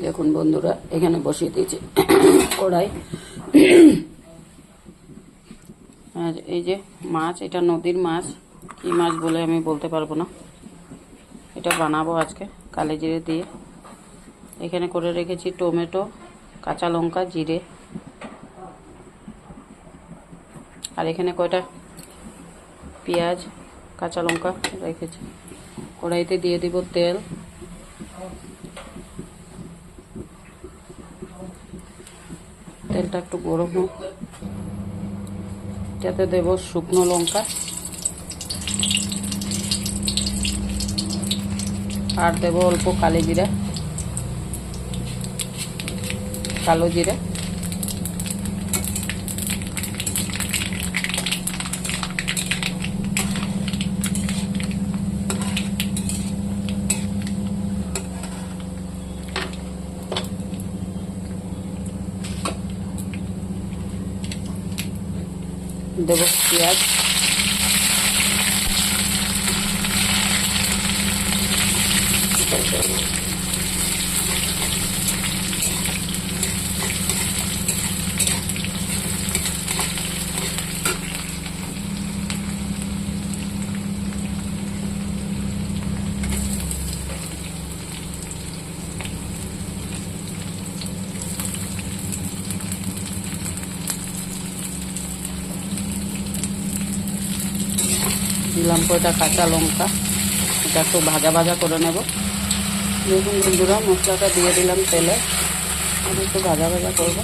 দেখুন বন্ধুরা, এখানে বসিয়ে দিয়েছি কড়াই। আর এই যে মাছ, এটা নদীর মাছ, কী মাছ বলে আমি বলতে পারবো না। এটা বানাবো আজকে কালো জিরে দিয়ে। এখানে করে রেখেছি টমেটো, কাঁচা লঙ্কা, জিরে, আর এখানে কয়টা পেঁয়াজ, কাঁচা লঙ্কা রেখেছি। কড়াইতে দিয়ে দিব তেল। তেলটা একটু গরম হোক, যাতে দেব শুকনো লঙ্কা আর দেব অল্প কালো জিরা, কালো জিরা। দেব পেঁয়াজ, দিলাম কয়টা কাঁচা লঙ্কা। এটা একটু ভাজা ভাজা করে নেব। দেখুন বন্ধুরা, মশলাটা দিয়ে দিলাম তেলে, আমি একটু ভাজা ভাজা করবো।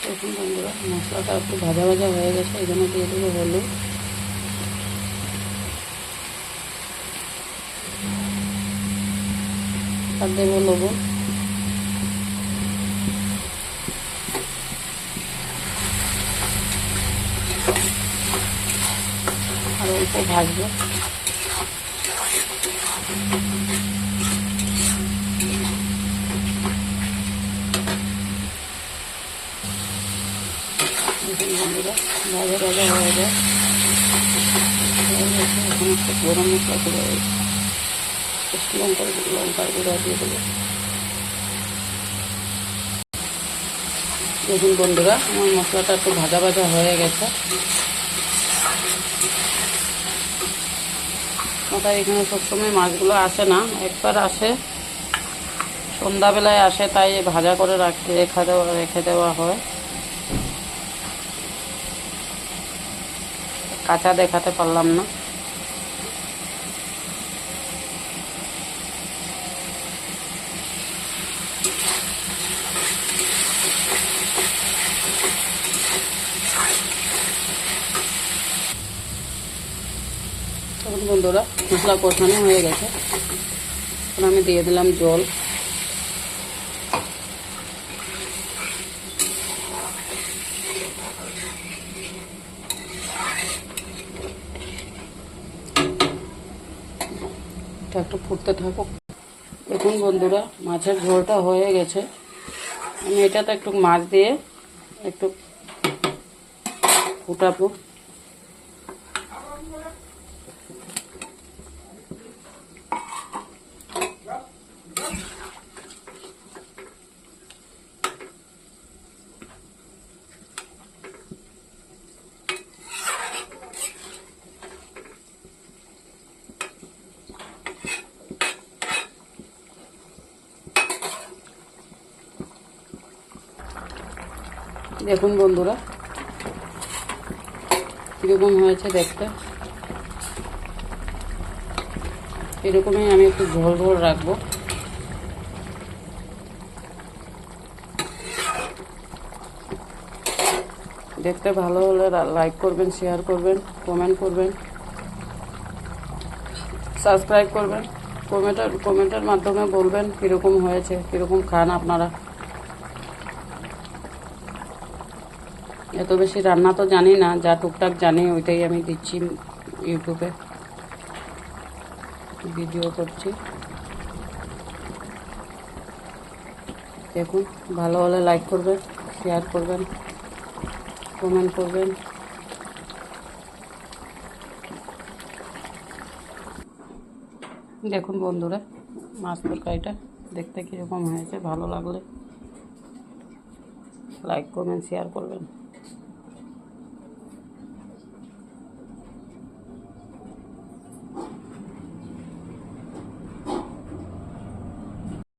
দেখুন বন্ধুরা, মশলাটা একটু ভাজা ভাজা হয়ে গেছে। এখানে দিয়ে দেবো হলুদ, আর দেবো লবণ, আর অল্প ভাজবো। দেখুন বন্ধুরা, ভাজা ভাজা হয়ে যায়। এখন একটু গরম মশলা করে লঙ্কার গুঁড়া দিয়ে দেবো। দেখুন বন্ধুরা, আমার মশলাটা একটু ভাজা ভাজা হয়ে গেছে। আমাদের এখানে সবসময় মাছগুলো আসে না, একবার আসে, সন্ধ্যাবেলায় আসে, তাই ভাজা করে রেখে দেওয়া হয়। কাঁচা দেখাতে পারলাম না। তখন বন্ধুরা, মশলা কষানো হয়ে গেছে। এখন আমি দিয়ে দিলাম জল। এটা একটু ফুটতে থাকুক। দেখুন বন্ধুরা, মাছের ঝোলটা হয়ে গেছে। আমি এটাতে একটু মাছ দিয়ে একটু ফুটাবো। দেখুন বন্ধুরা, কীরকম হয়েছে দেখতে। এরকমই আমি একটু ঝোল ঝোল রাখবো। দেখতে ভালো হলে লাইক করবেন, শেয়ার করবেন, কমেন্ট করবেন, সাবস্ক্রাইব করবেন। কমেন্টের মাধ্যমে বলবেন কীরকম হয়েছে, কীরকম খান আপনারা। এত বেশি রান্না তো জানি না, যা টুকটাক জানি ওইটাই আমি দিচ্ছি ইউটিউবে, ভিডিও করছি। দেখুন, ভালো হলে লাইক করবেন, শেয়ার করবেন। কমেন্ট করবেন। দেখুন বন্ধুরা, মাছ তরকারিটা দেখতে কীরকম হয়েছে, ভালো লাগলে লাইক কমেন্ট শেয়ার করবেন।